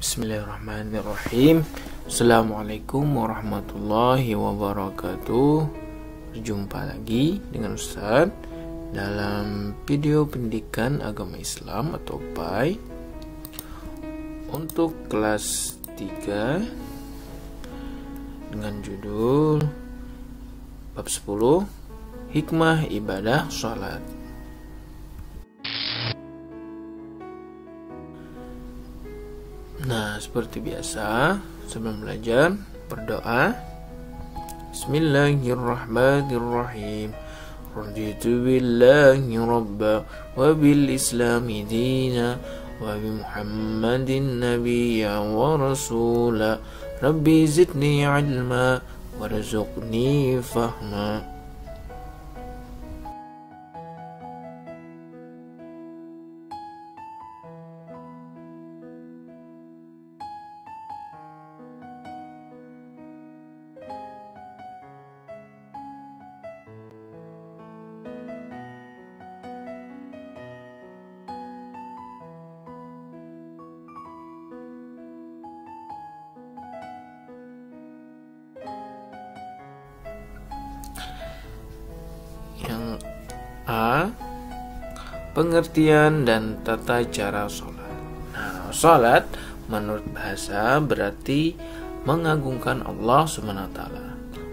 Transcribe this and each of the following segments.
Bismillahirrahmanirrahim. Assalamualaikum warahmatullahi wabarakatuh. Berjumpa lagi dengan Ustaz dalam video pendidikan agama Islam atau PAI untuk kelas 3 dengan judul bab 10 Hikmah Ibadah Sholat. Nah, seperti biasa, sebelum belajar, berdoa. Bismillahirrahmanirrahim. Raditu billahi rabba wa bil islami dina wa bi Muhammadin nabiyya wa rasula. Rabbi zidni ilma warzuqni fahma. Yang A, pengertian dan tata cara sholat. Nah, sholat menurut bahasa berarti mengagungkan Allah SWT.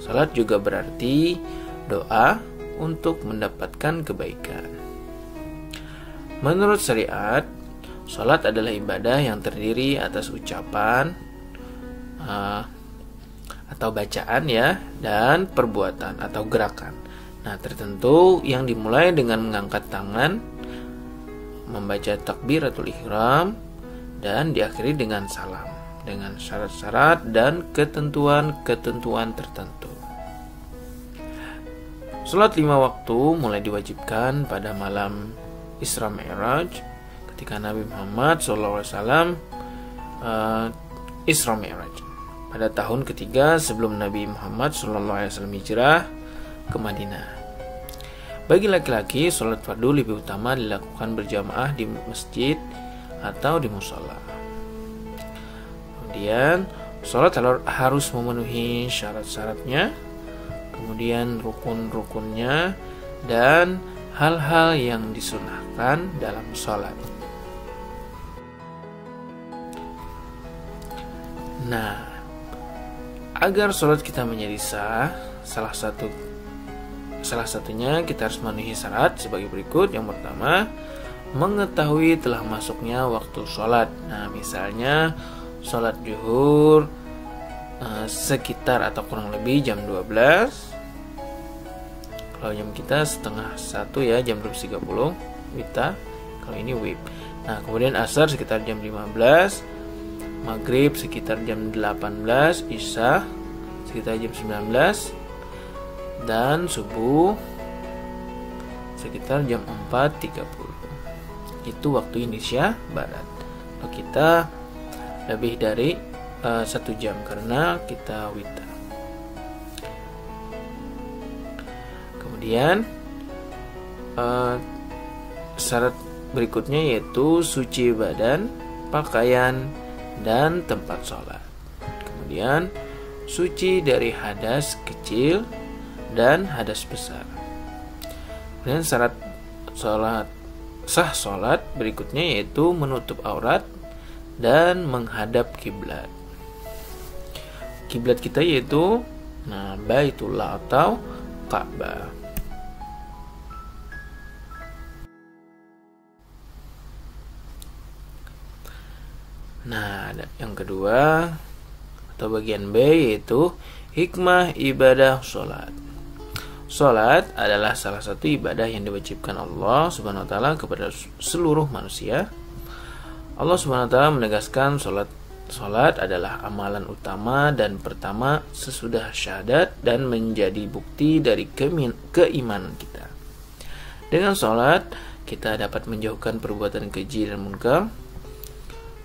Sholat juga berarti doa untuk mendapatkan kebaikan. Menurut syariat, sholat adalah ibadah yang terdiri atas ucapan atau bacaan ya, dan perbuatan atau gerakan tertentu yang dimulai dengan mengangkat tangan, membaca takbiratul ihram, dan diakhiri dengan salam dengan syarat-syarat dan ketentuan-ketentuan tertentu. Salat 5 waktu mulai diwajibkan pada malam Isra Mi'raj ketika Nabi Muhammad SAW Isra Mi'raj pada tahun ketiga sebelum Nabi Muhammad SAW hijrah ke Madinah. Bagi laki-laki, sholat fardu lebih utama dilakukan berjamaah di masjid atau di musola. Kemudian, sholat harus memenuhi syarat-syaratnya, kemudian rukun-rukunnya, dan hal-hal yang disunahkan dalam sholat. Nah, agar sholat kita menjadi sah, salah satunya kita harus memenuhi syarat sebagai berikut. Yang pertama, mengetahui telah masuknya waktu sholat. Nah, misalnya sholat zuhur sekitar atau kurang lebih jam 12. Kalau jam kita setengah 1 ya, jam 12.30 WITA, kalau ini WIB. Nah, kemudian asar sekitar jam 15, maghrib sekitar jam 18, isya sekitar jam 19, dan subuh sekitar jam 4.30. Itu waktu Indonesia Barat. Kalau kita lebih dari 1 jam karena kita wita. Kemudian syarat berikutnya yaitu suci badan, pakaian, dan tempat sholat. Kemudian suci dari hadas kecil dan hadas besar. Kemudian syarat sah sholat berikutnya yaitu menutup aurat dan menghadap kiblat. Kiblat kita yaitu Baitullah atau Ka'bah. Nah, yang kedua atau bagian B yaitu hikmah ibadah sholat. Sholat adalah salah satu ibadah yang diwajibkan Allah Subhanahu wa taala kepada seluruh manusia. Allah Subhanahu wa taala menegaskan sholat adalah amalan utama dan pertama sesudah syahadat dan menjadi bukti dari keimanan kita. Dengan sholat kita dapat menjauhkan perbuatan keji dan munkar,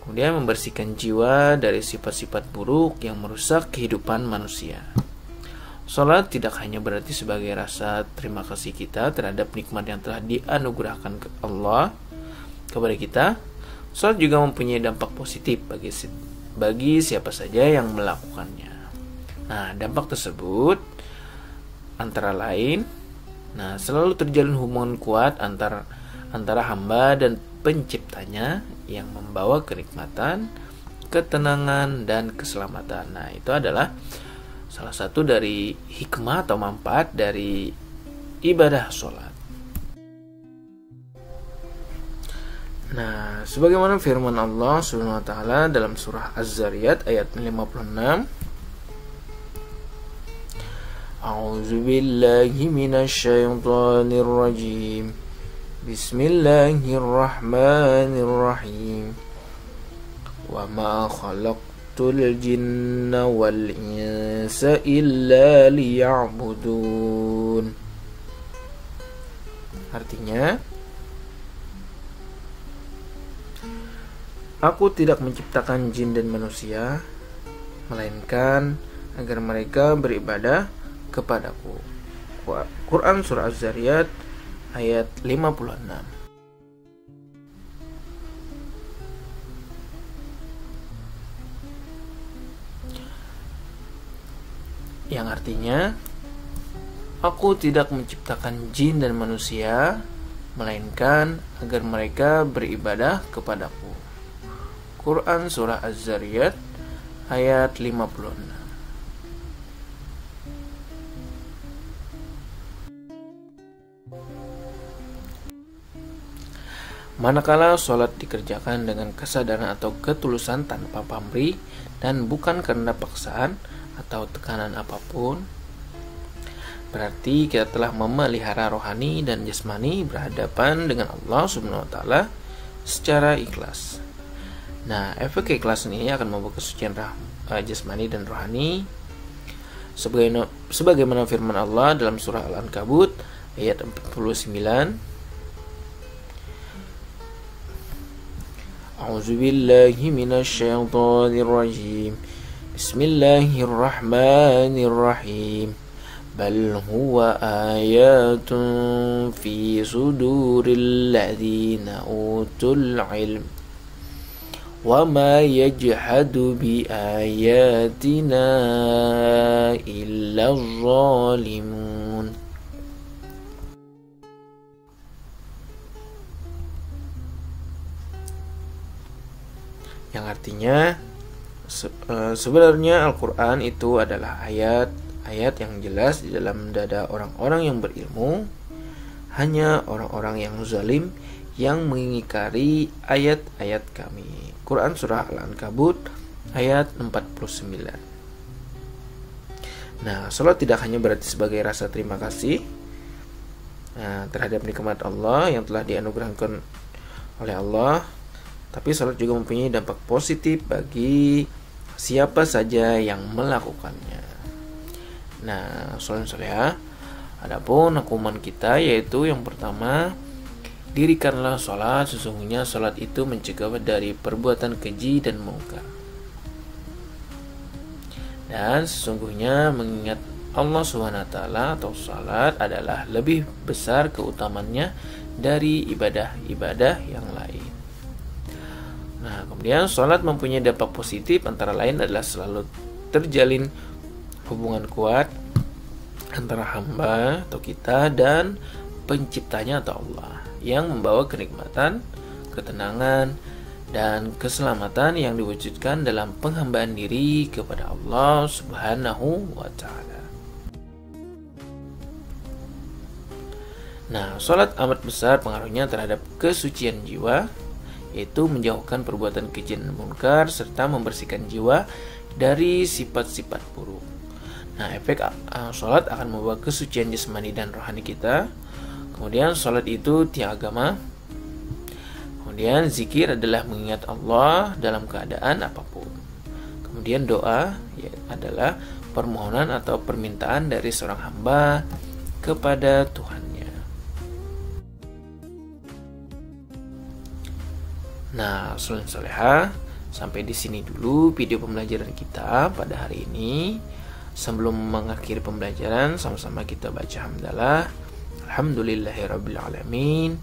kemudian membersihkan jiwa dari sifat-sifat buruk yang merusak kehidupan manusia. Salat tidak hanya berarti sebagai rasa terima kasih kita terhadap nikmat yang telah dianugerahkan Allah kepada kita. Salat juga mempunyai dampak positif bagi siapa saja yang melakukannya. Nah, dampak tersebut antara lain, selalu terjalin hubungan kuat antara hamba dan penciptanya yang membawa kenikmatan, ketenangan, dan keselamatan. Nah, itu adalah salah satu dari hikmah atau manfaat dari ibadah sholat. Nah, sebagaimana firman Allah Subhanahu wa taala dalam surah Az-Zariyat ayat 56, A'udzu billahi minasy syaithanir rajim. Bismillahirrahmanirrahim. Wa ma khalaqtul jinna wal insa illa liya'budun. Artinya, Aku tidak menciptakan jin dan manusia, melainkan agar mereka beribadah kepadaku. Quran Surah Az-Zariyat ayat 56. Yang artinya, aku tidak menciptakan jin dan manusia, melainkan agar mereka beribadah kepadaku. Quran Surah Az-Zariyat ayat 56. Manakala sholat dikerjakan dengan kesadaran atau ketulusan tanpa pamrih dan bukan karena paksaan atau tekanan apapun, berarti kita telah memelihara rohani dan jasmani berhadapan dengan Allah Subhanahu wa taala secara ikhlas. Nah, efek keikhlasan ini akan membawa kesucian jasmani dan rohani sebagaimana firman Allah dalam surah Al-Ankabut ayat 49. A'udzu billahi minasy syaithanir rajim. Bismillahirrahmanirrahim. Bal huwa ayatun fi suduril ladzina utul ilm. Wa ma yajhadu bi ayatina illa zalimun. Yang artinya sebenarnya Al-Quran itu adalah ayat-ayat yang jelas di dalam dada orang-orang yang berilmu. Hanya orang-orang yang zalim yang mengingkari ayat-ayat kami. Quran Surah Al-Ankabut ayat 49. Nah, salat tidak hanya berarti sebagai rasa terima kasih terhadap nikmat Allah yang telah dianugerahkan oleh Allah, tapi salat juga mempunyai dampak positif bagi siapa saja yang melakukannya. Nah, saleh-salehah, adapun hukuman kita yaitu yang pertama, dirikanlah sholat, sesungguhnya sholat itu mencegah dari perbuatan keji dan mungkar. Dan sesungguhnya mengingat Allah SWT atau sholat adalah lebih besar keutamannya dari ibadah-ibadah yang lain. Nah, kemudian sholat mempunyai dampak positif antara lain adalah selalu terjalin hubungan kuat antara hamba atau kita dan penciptanya atau Allah, yang membawa kenikmatan, ketenangan, dan keselamatan yang diwujudkan dalam penghambaan diri kepada Allah Subhanahu wa ta'ala. Nah, sholat amat besar pengaruhnya terhadap kesucian jiwa, yaitu menjauhkan perbuatan keji dan munkar serta membersihkan jiwa dari sifat-sifat buruk. Nah, efek sholat akan membawa kesucian jasmani dan rohani kita. Kemudian sholat itu tiang agama. Kemudian zikir adalah mengingat Allah dalam keadaan apapun. Kemudian doa adalah permohonan atau permintaan dari seorang hamba kepada Tuhannya. Nah, saleh-salehah, sampai di sini dulu video pembelajaran kita pada hari ini. Sebelum mengakhiri pembelajaran, sama-sama kita baca hamdalah. Alhamdulillahirabbil alamin.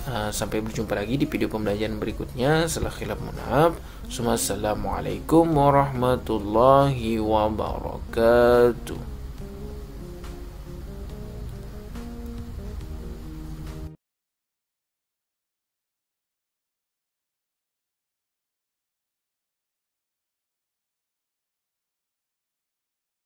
Sampai berjumpa lagi di video pembelajaran berikutnya. Salah khilaf mohon maaf. Assalamualaikum warahmatullahi wabarakatuh.